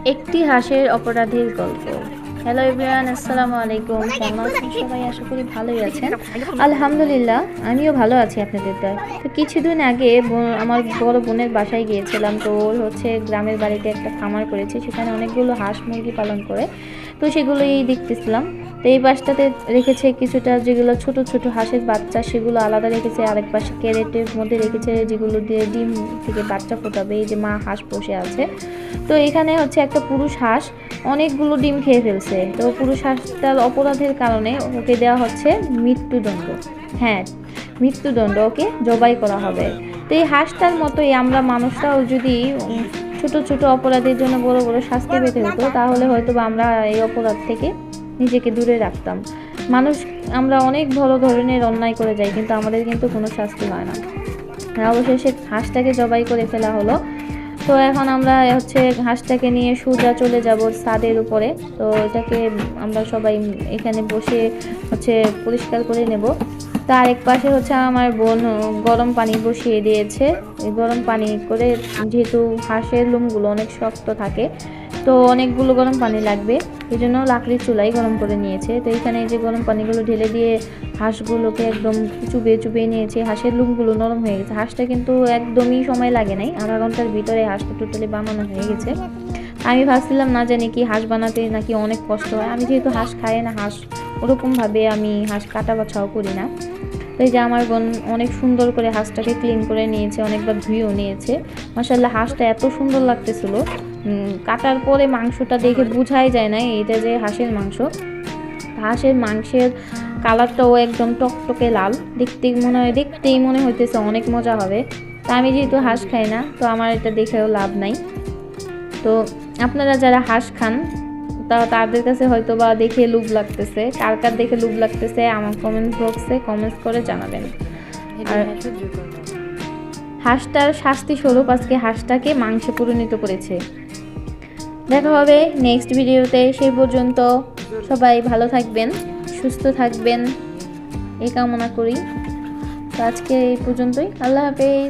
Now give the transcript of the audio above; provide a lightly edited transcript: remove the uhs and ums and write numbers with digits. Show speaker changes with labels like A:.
A: একটি হাঁসের অপরাধীর গল্প। হ্যালো এভরিওয়ান, আসসালামু আলাইকুম। কেমন আছেন সবাই? আশা করি ভালোই আছেন। আলহামদুলিল্লাহ, আমিও ভালো আছি আপনাদের দয়ায়। তো কিছুদিন আগে আমার বড় বোনের বাসায় গিয়েছিলাম। তো ওর গ্রামের বাড়িতে একটা খামার করেছে, সেখানে অনেকগুলো হাঁস মুরগি পালন করে। তো সেগুলোই দেখতেছিলাম। তো এই পাশটাতে রেখেছে কিছুটা, যেগুলো ছোট ছোট হাঁসের বাচ্চা, সেগুলো আলাদা রেখেছে। আরেক পাশে ক্যারেটের মধ্যে রেখেছে, যেগুলো দিয়ে ডিম থেকে বাচ্চা ফোটাবে। এই যে মা হাঁস বসে আছে। তো এখানে একটা পুরুষ হাঁস অনেকগুলো ডিম খেয়ে ফেলছে। তো পুরুষ হাঁসটার অপরাধের কারণে ওকে দেওয়া হচ্ছে মৃত্যুদণ্ড। হ্যাঁ, মৃত্যুদণ্ড, ওকে জবাই করা হবে। তো এই হাঁসটার মতোই আমরা মানুষরাও যদি ছোট ছোট অপরাধের জন্য বড় বড় শাস্তি পেতে হতো, তাহলে হয়তো বা আমরা এই অপরাধ থেকে নিজেকে দূরে রাখতাম। মানুষ আমরা অনেক বড় ধরনের অন্যায় করে যাই, কিন্তু আমাদের কিন্তু কোনো শাস্তি হয় না। অবশেষে হাঁসটাকে জবাই করে ফেলা হলো। তো এখন আমরা হাঁসটাকে নিয়ে সোজা চলে যাব ছাদের উপরে। তো এটাকে আমরা সবাই এখানে বসে পরিষ্কার করে নেব। তার এক পাশে আমার বোন গরম পানি বসিয়ে দিয়েছে। এই গরম পানি করে, যেহেতু হাঁসের লোমগুলো অনেক শক্ত থাকে, তো অনেকগুলো গরম পানি লাগবে, এই জন্য লাকড়ির চুলাই গরম করে নিয়েছে। তো এখানে যে গরম পানিগুলো ঢেলে দিয়ে হাঁসগুলোকে একদম চুবিয়ে চুবিয়ে নিয়েছে। হাঁসের লোমগুলো নরম হয়ে গেছে। হাঁসটা কিন্তু একদমই সময় লাগে নাই, আধা ঘন্টার ভিতরে হাঁসটা টোটালি বানানো হয়ে গেছে। আমি ভাবছিলাম না জানি কি হাঁস বানাতে নাকি অনেক কষ্ট হয়। আমি যেহেতু হাঁস খাই না, হাঁস ওরকমভাবে আমি হাঁস কাটা বাছাও করি না। তো এই যে আমার বোন অনেক সুন্দর করে হাঁসটাকে ক্লিন করে নিয়েছে, অনেকবার ধুয়েও নিয়েছে। মাশাআল্লাহ, হাঁসটা এত সুন্দর লাগতেছিল। কাটার পরে মাংসটা দেখে বোঝাই যায় না এটা যে হাঁসের মাংস। হাঁসের মাংসের কালারটাও একদম টকটকে লাল, দেখতেই মনে হইতেছে অনেক মজা হবে। তা আমি যেহেতু হাঁস খাই না, তো আমার এটা দেখেও লাভ নাই। তো আপনারা যারা হাঁস খান, তাদের কাছে হয়তো বা দেখে লোভ লাগতেছে। কার কার দেখে লোভ লাগতেছে আমার কমেন্ট বক্সে কমেন্টস করে জানাবেন। আর হাঁসটার শাস্তি স্বরূপ আজকে হাঁসটাকে মাংসে পরিণত করেছে। দেখা হবে নেক্সট ভিডিওতে। সেই পর্যন্ত সবাই ভালো থাকবেন, সুস্থ থাকবেন, এই কামনা করি। তো আজকে এই পর্যন্তই। আল্লাহ হাফেজ।